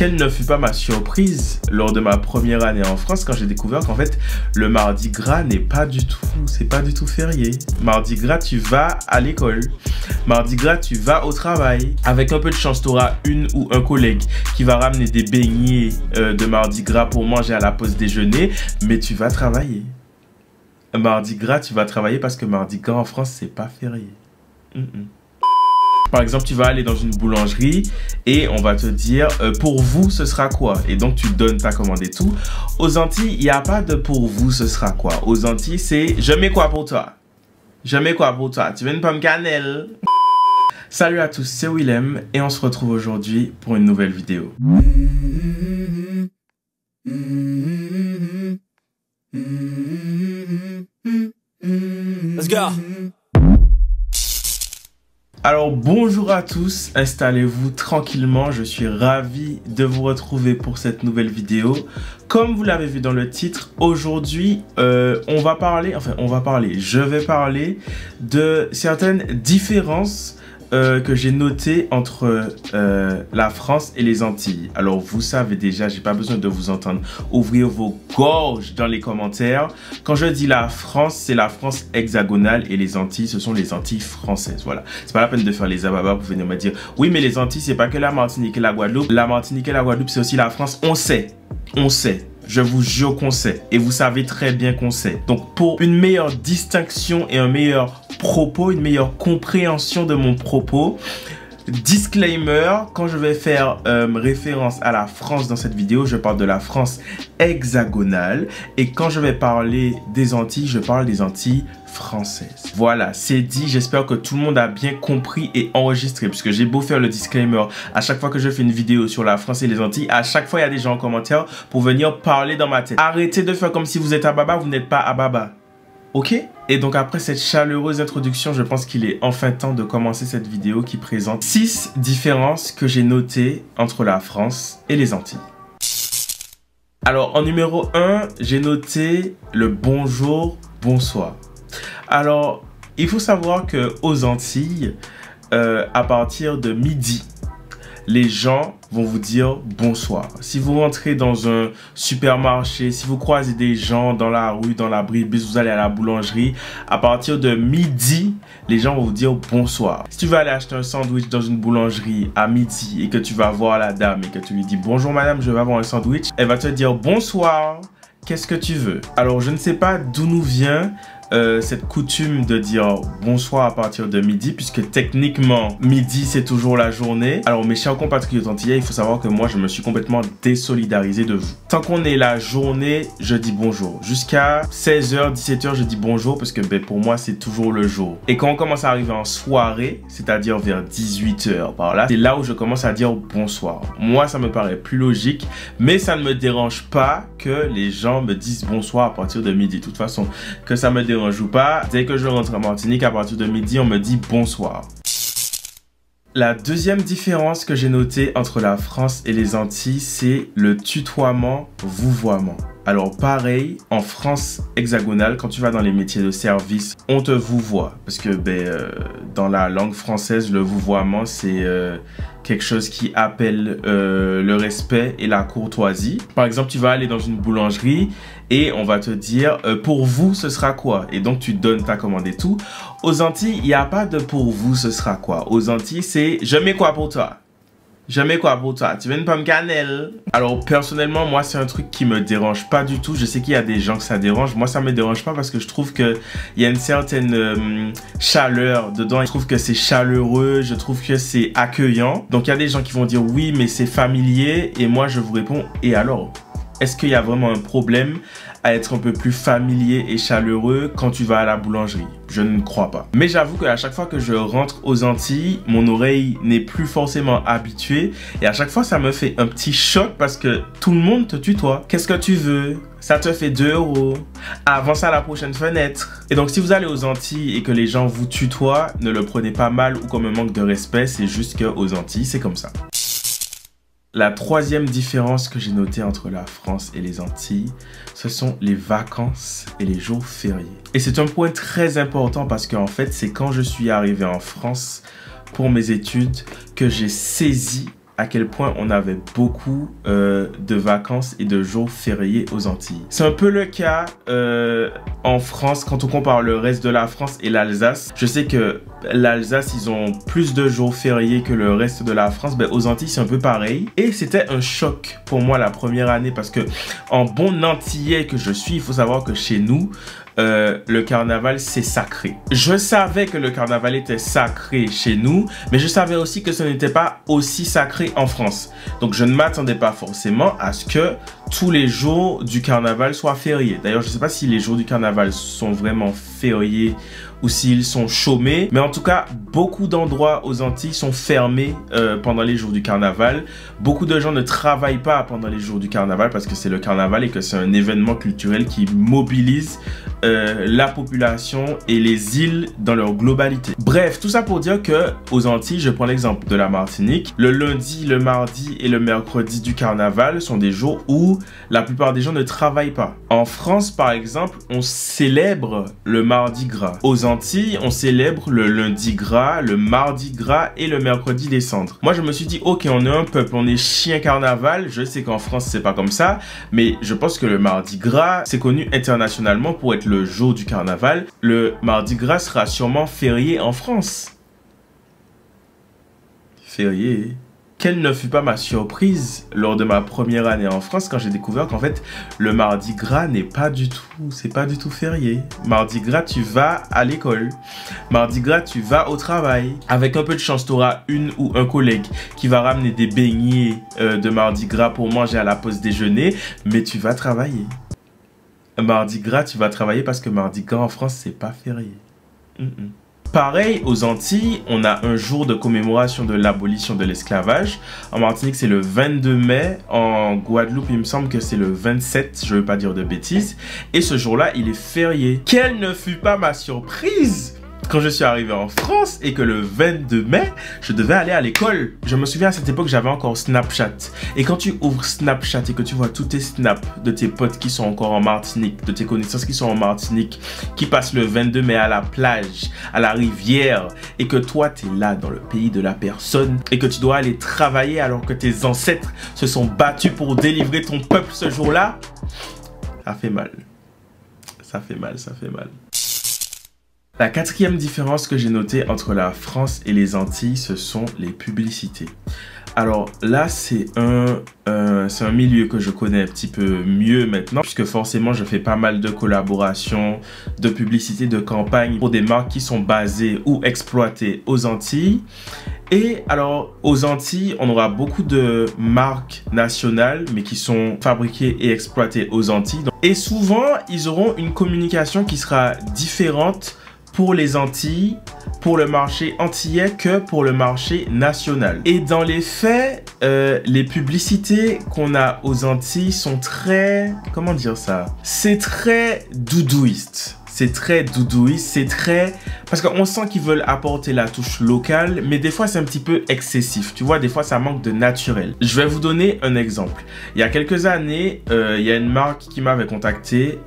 Quelle ne fut pas ma surprise lors de ma première année en France quand j'ai découvert qu'en fait le mardi gras n'est pas du tout, c'est pas du tout férié. Mardi gras, tu vas à l'école. Mardi gras, tu vas au travail. Avec un peu de chance, tu auras une ou un collègue qui va ramener des beignets de mardi gras pour manger à la pause déjeuner, mais tu vas travailler. Mardi gras, tu vas travailler parce que mardi gras en France, c'est pas férié. Par exemple, tu vas aller dans une boulangerie et on va te dire pour vous, ce sera quoi? Et donc, tu donnes ta commande et tout. Aux Antilles, il n'y a pas de pour vous, ce sera quoi? Aux Antilles, c'est je mets quoi pour toi? Je mets quoi pour toi? Tu veux une pomme cannelle? Salut à tous, c'est Willem et on se retrouve aujourd'hui pour une nouvelle vidéo. Let's go. Alors bonjour à tous, installez-vous tranquillement, je suis ravi de vous retrouver pour cette nouvelle vidéo. Comme vous l'avez vu dans le titre, aujourd'hui je vais parler de certaines différences que j'ai notées entre la France et les Antilles. Alors vous savez déjà, j'ai pas besoin de vous entendre ouvrir vos gorges dans les commentaires. Quand je dis la France, c'est la France hexagonale et les Antilles, ce sont les Antilles françaises. Voilà, c'est pas la peine de faire les ababas pour venir me dire oui mais les Antilles c'est pas que la Martinique et la Guadeloupe. La Martinique et la Guadeloupe c'est aussi la France. On sait. Je vous jure qu'on sait. Et vous savez très bien qu'on sait. Donc, pour une meilleure distinction et un meilleur propos, une meilleure compréhension de mon propos, disclaimer, quand je vais faire référence à la France dans cette vidéo, je parle de la France hexagonale. Et quand je vais parler des Antilles, je parle des Antilles françaises. Voilà, c'est dit. J'espère que tout le monde a bien compris et enregistré. Puisque j'ai beau faire le disclaimer à chaque fois que je fais une vidéo sur la France et les Antilles, à chaque fois il y a des gens en commentaire pour venir parler dans ma tête. Arrêtez de faire comme si vous êtes Ababa, vous n'êtes pas Ababa. Ok? Et donc après cette chaleureuse introduction, je pense qu'il est enfin temps de commencer cette vidéo qui présente 6 différences que j'ai notées entre la France et les Antilles. Alors en numéro 1, j'ai noté le bonjour, bonsoir. Alors, il faut savoir qu'aux Antilles, à partir de midi, les gens vont vous dire bonsoir. Si vous rentrez dans un supermarché, si vous croisez des gens dans la rue, dans la brise, vous allez à la boulangerie, à partir de midi, les gens vont vous dire bonsoir. Si tu vas aller acheter un sandwich dans une boulangerie à midi et que tu vas voir la dame et que tu lui dis bonjour madame, je vais avoir un sandwich, elle va te dire bonsoir, qu'est-ce que tu veux? Alors, je ne sais pas d'où nous vient cette coutume de dire bonsoir à partir de midi, puisque techniquement midi c'est toujours la journée. Alors mes chers compatriotes antillais, il faut savoir que moi je me suis complètement désolidarisé de vous. Tant qu'on est la journée, je dis bonjour. Jusqu'à 16h, 17h, je dis bonjour parce que pour moi c'est toujours le jour. Et quand on commence à arriver en soirée, c'est-à-dire vers 18h par là, c'est là où je commence à dire bonsoir. Moi ça me paraît plus logique, mais ça ne me dérange pas que les gens me disent bonsoir à partir de midi. De toute façon, que ça me dérange ou pas, dès que je rentre en Martinique, à partir de midi, on me dit bonsoir. La deuxième différence que j'ai notée entre la France et les Antilles, c'est le tutoiement, vouvoiement. Alors pareil, en France hexagonale, quand tu vas dans les métiers de service, on te vouvoie. Parce que dans la langue française, le vouvoiement, c'est quelque chose qui appelle le respect et la courtoisie. Par exemple, tu vas aller dans une boulangerie et on va te dire pour vous, ce sera quoi? Et donc, tu donnes ta commande et tout. Aux Antilles, il n'y a pas de pour vous, ce sera quoi? Aux Antilles, c'est je mets quoi pour toi? Je mets quoi pour toi? Tu veux une pomme cannelle? Alors personnellement, moi c'est un truc qui me dérange pas du tout. Je sais qu'il y a des gens que ça dérange. Moi ça me dérange pas parce que je trouve qu'il y a une certaine chaleur dedans. Je trouve que c'est chaleureux, je trouve que c'est accueillant. Donc il y a des gens qui vont dire oui mais c'est familier. Et moi je vous réponds et alors? Est-ce qu'il y a vraiment un problème à être un peu plus familier et chaleureux quand tu vas à la boulangerie? Je ne crois pas. Mais j'avoue qu'à chaque fois que je rentre aux Antilles, mon oreille n'est plus forcément habituée. Et à chaque fois, ça me fait un petit choc parce que tout le monde te tutoie. Qu'est-ce que tu veux? Ça te fait 2 €. Avance à la prochaine fenêtre. Et donc, si vous allez aux Antilles et que les gens vous tutoient, ne le prenez pas mal ou comme un manque de respect. C'est juste qu'aux Antilles, c'est comme ça. La troisième différence que j'ai notée entre la France et les Antilles, ce sont les vacances et les jours fériés. Et c'est un point très important parce qu'en fait, c'est quand je suis arrivé en France pour mes études que j'ai saisi à quel point on avait beaucoup de vacances et de jours fériés aux Antilles. C'est un peu le cas en France quand on compare le reste de la France et l'Alsace. Je sais que l'Alsace, ils ont plus de jours fériés que le reste de la France. Ben, aux Antilles, c'est un peu pareil. Et c'était un choc pour moi la première année parce que en bon Antillais que je suis, il faut savoir que chez nous, le carnaval c'est sacré. Je savais que le carnaval était sacré chez nous, mais je savais aussi que ce n'était pas aussi sacré en France. Donc je ne m'attendais pas forcément à ce que tous les jours du carnaval soient fériés. D'ailleurs, je ne sais pas si les jours du carnaval sont vraiment fériés ou s'ils sont chômés. Mais en tout cas, beaucoup d'endroits aux Antilles sont fermés pendant les jours du carnaval. Beaucoup de gens ne travaillent pas pendant les jours du carnaval parce que c'est le carnaval et que c'est un événement culturel qui mobilise la population et les îles dans leur globalité. Bref, tout ça pour dire que aux Antilles, je prends l'exemple de la Martinique, le lundi, le mardi et le mercredi du carnaval sont des jours où la plupart des gens ne travaillent pas. En France, par exemple, on célèbre le mardi gras. Aux Antilles, on célèbre le lundi gras, le mardi gras et le mercredi des cendres. Moi, je me suis dit, ok, on est un peuple, on est chien carnaval. Je sais qu'en France, c'est pas comme ça, mais je pense que le mardi gras, c'est connu internationalement pour être le jour du carnaval. Le mardi gras sera sûrement férié en France. Férié. Quelle ne fut pas ma surprise lors de ma première année en France quand j'ai découvert qu'en fait le mardi gras n'est pas du tout, c'est pas du tout férié. Mardi gras, tu vas à l'école. Mardi gras, tu vas au travail. Avec un peu de chance, tu auras une ou un collègue qui va ramener des beignets de mardi gras pour manger à la pause déjeuner, mais tu vas travailler. Mardi gras, tu vas travailler parce que mardi gras en France, c'est pas férié. Pareil, aux Antilles, on a un jour de commémoration de l'abolition de l'esclavage. En Martinique, c'est le 22 mai. En Guadeloupe, il me semble que c'est le 27, je ne veux pas dire de bêtises. Et ce jour-là, il est férié. Quelle ne fut pas ma surprise quand je suis arrivé en France et que le 22 mai, je devais aller à l'école. Je me souviens à cette époque, j'avais encore Snapchat. Et quand tu ouvres Snapchat et que tu vois tous tes snaps de tes potes qui sont encore en Martinique, de tes connaissances qui sont en Martinique, qui passent le 22 mai à la plage, à la rivière, et que toi, tu es là dans le pays de la personne, et que tu dois aller travailler alors que tes ancêtres se sont battus pour délivrer ton peuple ce jour-là, ça fait mal. Ça fait mal, ça fait mal. La quatrième différence que j'ai notée entre la France et les Antilles, ce sont les publicités. Alors là, c'est un milieu que je connais un petit peu mieux maintenant, puisque forcément, je fais pas mal de collaborations, de publicités, de campagnes pour des marques qui sont basées ou exploitées aux Antilles. Et alors, aux Antilles, on aura beaucoup de marques nationales, mais qui sont fabriquées et exploitées aux Antilles. Et souvent, ils auront une communication qui sera différente pour les Antilles, pour le marché antillais que pour le marché national. Et dans les faits, les publicités qu'on a aux Antilles sont très... Comment dire ça? C'est très doudouiste. C'est très doudouiste, c'est très... Parce qu'on sent qu'ils veulent apporter la touche locale, mais des fois c'est un petit peu excessif. Tu vois, des fois ça manque de naturel. Je vais vous donner un exemple. Il y a quelques années, il y a une marque qui m'avait contacté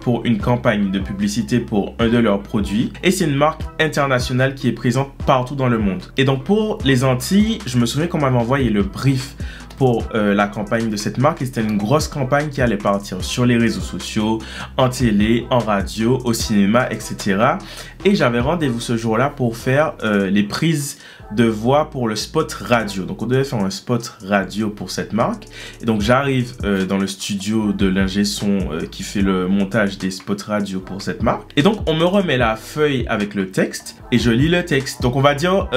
pour une campagne de publicité pour un de leurs produits. Et c'est une marque internationale qui est présente partout dans le monde. Et donc pour les Antilles, je me souviens qu'on m'avait envoyé le brief pour la campagne de cette marque et c'était une grosse campagne qui allait partir sur les réseaux sociaux, en télé, en radio, au cinéma, etc. Et j'avais rendez-vous ce jour-là pour faire les prises de voix pour le spot radio. Donc on devait faire un spot radio pour cette marque. Et donc j'arrive dans le studio de l'ingé son qui fait le montage des spots radio pour cette marque. Et donc on me remet la feuille avec le texte et je lis le texte. Donc on va dire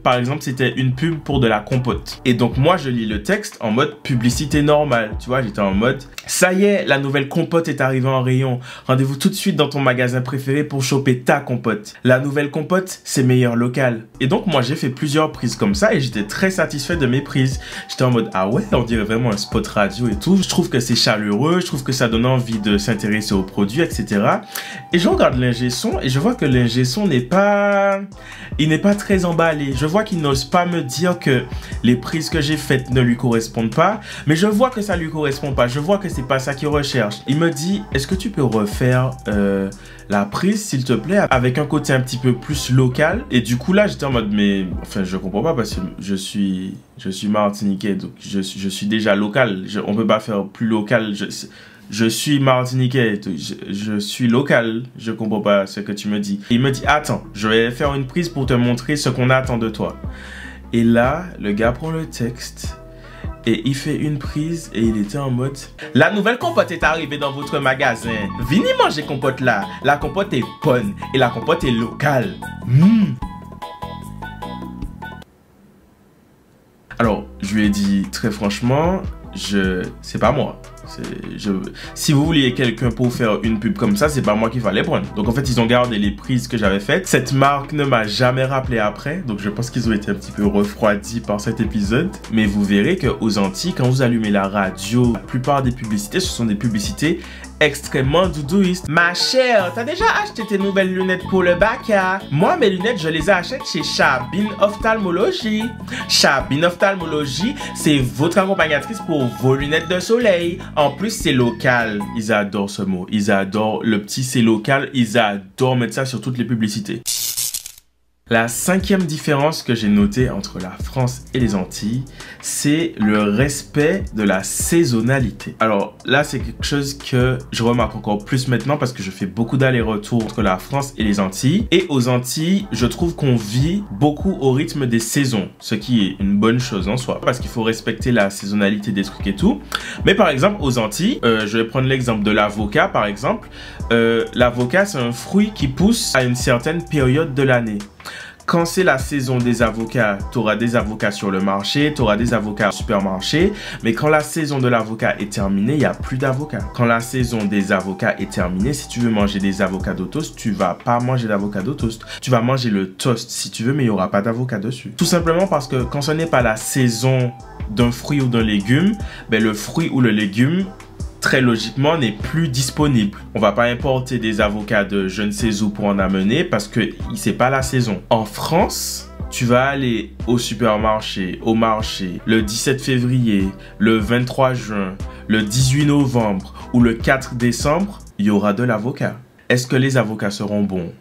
par exemple c'était une pub pour de la compote. Et donc moi je lis le texte en mode publicité normale. Tu vois, j'étais en mode ça y est, la nouvelle compote est arrivée en rayon. Rendez-vous tout de suite dans ton magasin préféré pour choper ta compote. La nouvelle compote, c'est meilleur local. Et donc moi j'ai fait plusieurs prises comme ça et j'étais très satisfait de mes prises. J'étais en mode ah ouais, on dirait vraiment un spot radio et tout. Je trouve que c'est chaleureux, je trouve que ça donne envie de s'intéresser aux produits, etc. Et je regarde l'ingé son et je vois que l'ingé son n'est pas très emballé. Je vois qu'il n'ose pas me dire que les prises que j'ai faites ne lui correspondent pas, mais je vois que ça lui correspond pas. Je vois que c'est pas ça qu'il recherche. Il me dit est-ce que tu peux refaire la prise, s'il te plaît, avec un côté un petit peu plus local. Et du coup, là, j'étais en mode, mais enfin, je comprends pas parce que je suis martiniquais, donc je suis déjà local. On peut pas faire plus local. Je suis martiniquais, je suis local, je comprends pas ce que tu me dis. Il me dit, attends, je vais faire une prise pour te montrer ce qu'on attend de toi. Et là, le gars prend le texte et il fait une prise et il était en mode, la nouvelle compote est arrivée dans votre magasin. Venez manger compote là. La compote est bonne et la compote est locale. Alors, je lui ai dit très franchement, c'est pas moi. Si vous vouliez quelqu'un pour faire une pub comme ça, c'est pas moi qu'il fallait prendre. Donc en fait, ils ont gardé les prises que j'avais faites. Cette marque ne m'a jamais rappelé après. Donc je pense qu'ils ont été un petit peu refroidis par cet épisode. Mais vous verrez qu'aux Antilles, quand vous allumez la radio, la plupart des publicités, ce sont des publicités extrêmement doudouistes. Ma chère, t'as déjà acheté tes nouvelles lunettes pour le bac, hein? Moi, mes lunettes, je les achète chez Chabine Ophtalmologie. Chabine Ophtalmologie, c'est votre accompagnatrice pour vos lunettes de soleil. En plus, c'est local. Ils adorent ce mot. Ils adorent le petit c'est local. Ils adorent mettre ça sur toutes les publicités. La cinquième différence que j'ai notée entre la France et les Antilles, c'est le respect de la saisonnalité. Alors là, c'est quelque chose que je remarque encore plus maintenant parce que je fais beaucoup d'allers-retours entre la France et les Antilles. Et aux Antilles, je trouve qu'on vit beaucoup au rythme des saisons, ce qui est une bonne chose en soi parce qu'il faut respecter la saisonnalité des trucs et tout. Mais par exemple, aux Antilles, je vais prendre l'exemple de l'avocat par exemple. L'avocat, c'est un fruit qui pousse à une certaine période de l'année. Quand c'est la saison des avocats, tu auras des avocats sur le marché, tu auras des avocats au supermarché. Mais quand la saison de l'avocat est terminée, il n'y a plus d'avocats. Quand la saison des avocats est terminée, si tu veux manger des avocados toast, tu vas pas manger d'avocado toast. Tu vas manger le toast si tu veux, mais il n'y aura pas d'avocat dessus. Tout simplement parce que quand ce n'est pas la saison d'un fruit ou d'un légume, ben le fruit ou le légume, très logiquement, n'est plus disponible. On va pas importer des avocats de je ne sais où pour en amener parce que c'est pas la saison. En France, tu vas aller au supermarché, au marché, le 17 février, le 23 juin, le 18 novembre ou le 4 décembre, il y aura de l'avocat. Est-ce que les avocats seront bons?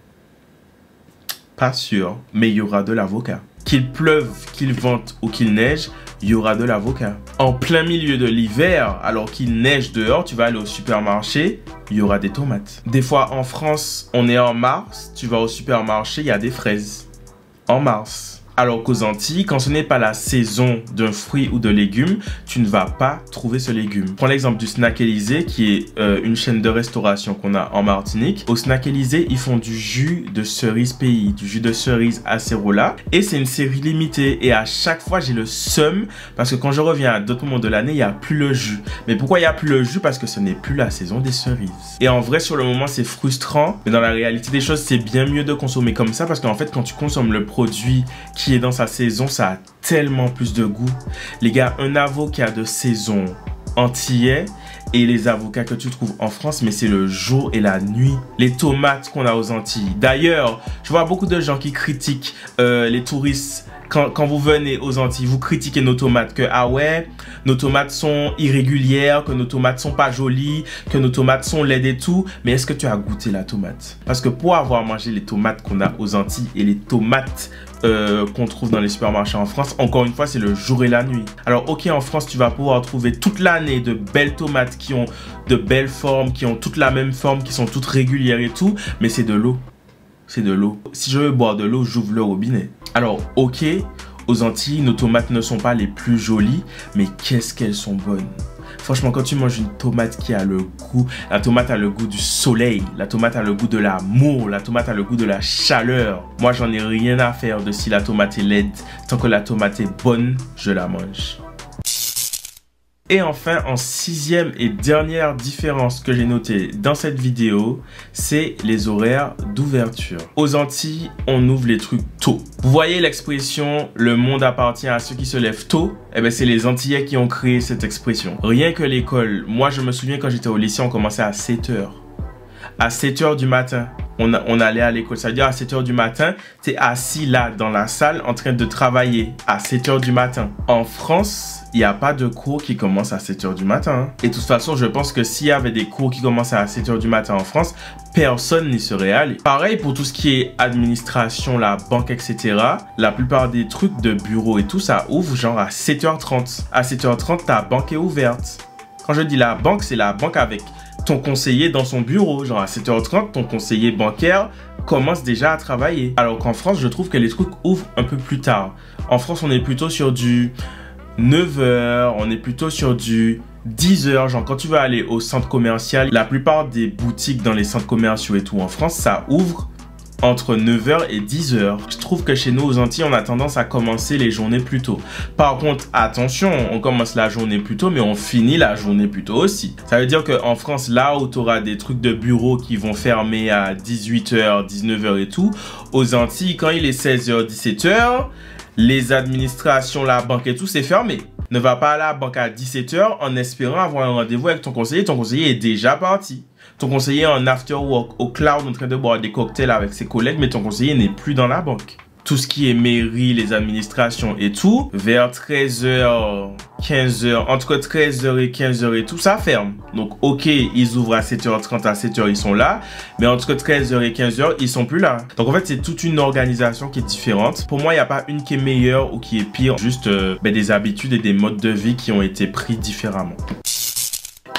Pas sûr, mais il y aura de l'avocat. Qu'il pleuve, qu'il vente ou qu'il neige, il y aura de l'avocat. En plein milieu de l'hiver, alors qu'il neige dehors, tu vas aller au supermarché, il y aura des tomates. Des fois, en France, on est en mars, tu vas au supermarché, il y a des fraises. En mars. Alors qu'aux Antilles, quand ce n'est pas la saison d'un fruit ou de légumes, tu ne vas pas trouver ce légume. Prends l'exemple du Snack Élysée, qui est une chaîne de restauration qu'on a en Martinique. Au Snack Élysée, ils font du jus de cerise pays, du jus de cerise acérola. Et c'est une série limitée. Et à chaque fois, j'ai le seum, parce que quand je reviens à d'autres moments de l'année, il n'y a plus le jus. Mais pourquoi il n'y a plus le jus? Parce que ce n'est plus la saison des cerises. Et en vrai, sur le moment, c'est frustrant. Mais dans la réalité des choses, c'est bien mieux de consommer comme ça, parce qu'en fait, quand tu consommes le produit qui est dans sa saison, ça a tellement plus de goût. Les gars, un avocat de saison antillais et les avocats que tu trouves en France, mais c'est le jour et la nuit. Les tomates qu'on a aux Antilles. D'ailleurs, je vois beaucoup de gens qui critiquent les touristes. Quand vous venez aux Antilles, vous critiquez nos tomates, que ah ouais, nos tomates sont irrégulières, que nos tomates sont pas jolies, que nos tomates sont laides et tout. Mais est-ce que tu as goûté la tomate? Parce que pour avoir mangé les tomates qu'on a aux Antilles et les tomates qu'on trouve dans les supermarchés en France, encore une fois, c'est le jour et la nuit. Alors ok, en France, tu vas pouvoir trouver toute l'année de belles tomates qui ont de belles formes, qui ont toutes la même forme, qui sont toutes régulières et tout, mais c'est de l'eau. C'est de l'eau. Si je veux boire de l'eau, j'ouvre le robinet. Alors, ok, aux Antilles, nos tomates ne sont pas les plus jolies, mais qu'est-ce qu'elles sont bonnes. Franchement, quand tu manges une tomate qui a le goût, la tomate a le goût du soleil, la tomate a le goût de l'amour, la tomate a le goût de la chaleur. Moi, j'en ai rien à faire de si la tomate est laide. Tant que la tomate est bonne, je la mange. Et enfin, en sixième et dernière différence que j'ai notée dans cette vidéo, c'est les horaires d'ouverture. Aux Antilles, on ouvre les trucs tôt. Vous voyez l'expression « le monde appartient à ceux qui se lèvent tôt » ? Eh bien, c'est les Antillais qui ont créé cette expression. Rien que l'école. Moi, je me souviens quand j'étais au lycée, on commençait à 7 h. À 7 h du matin. on allait à l'école. Ça veut dire à 7 h du matin, tu es assis là dans la salle en train de travailler à 7 h du matin. En France, il n'y a pas de cours qui commencent à 7 h du matin. Et de toute façon, je pense que s'il y avait des cours qui commençaient à 7 h du matin en France, personne n'y serait allé. Pareil pour tout ce qui est administration, la banque, etc. La plupart des trucs de bureau et tout, ça ouvre genre à 7 h 30. À 7 h 30, ta banque est ouverte. Quand je dis la banque, c'est la banque avec ton conseiller dans son bureau. Genre à 7 h 30, ton conseiller bancaire commence déjà à travailler. Alors qu'en France, je trouve que les trucs ouvrent un peu plus tard. En France, on est plutôt sur du 9 h, on est plutôt sur du 10 h. Genre quand tu vas aller au centre commercial, la plupart des boutiques dans les centres commerciaux et tout en France, ça ouvre entre 9 h et 10 h. Je trouve que chez nous aux Antilles, on a tendance à commencer les journées plus tôt. Par contre, attention, on commence la journée plus tôt, mais on finit la journée plus tôt aussi. Ça veut dire qu'en France, là où tu auras des trucs de bureau qui vont fermer à 18 h, 19 h et tout, aux Antilles, quand il est 16 h, 17 h, les administrations, la banque et tout, c'est fermé. Ne va pas à la banque à 17 h en espérant avoir un rendez-vous avec ton conseiller. Ton conseiller est déjà parti. Ton conseiller est en after work au cloud en train de boire des cocktails avec ses collègues, mais ton conseiller n'est plus dans la banque. Tout ce qui est mairie, les administrations et tout, vers 13 h, 15 h, entre 13 h et 15 h et tout, ça ferme. Donc, ok, ils ouvrent à 7 h 30, à 7 h, ils sont là, mais entre 13 h et 15 h, ils sont plus là. Donc, en fait, c'est toute une organisation qui est différente. Pour moi, il n'y a pas une qui est meilleure ou qui est pire, juste des habitudes et des modes de vie qui ont été pris différemment.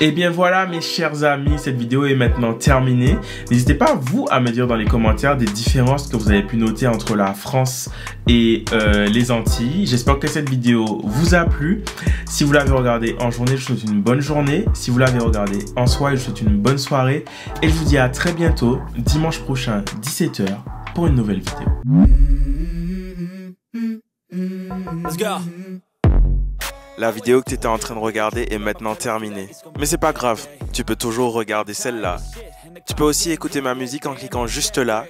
Et bien voilà mes chers amis, cette vidéo est maintenant terminée. N'hésitez pas vous à me dire dans les commentaires des différences que vous avez pu noter entre la France et les Antilles. J'espère que cette vidéo vous a plu. Si vous l'avez regardée en journée, je vous souhaite une bonne journée. Si vous l'avez regardée en soirée, je vous souhaite une bonne soirée. Et je vous dis à très bientôt, dimanche prochain, 17 h, pour une nouvelle vidéo. Let's go. La vidéo que tu étais en train de regarder est maintenant terminée. Mais c'est pas grave, tu peux toujours regarder celle-là. Tu peux aussi écouter ma musique en cliquant juste là.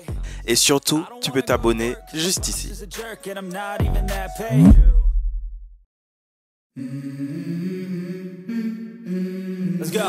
Et surtout, tu peux t'abonner juste ici. Let's go.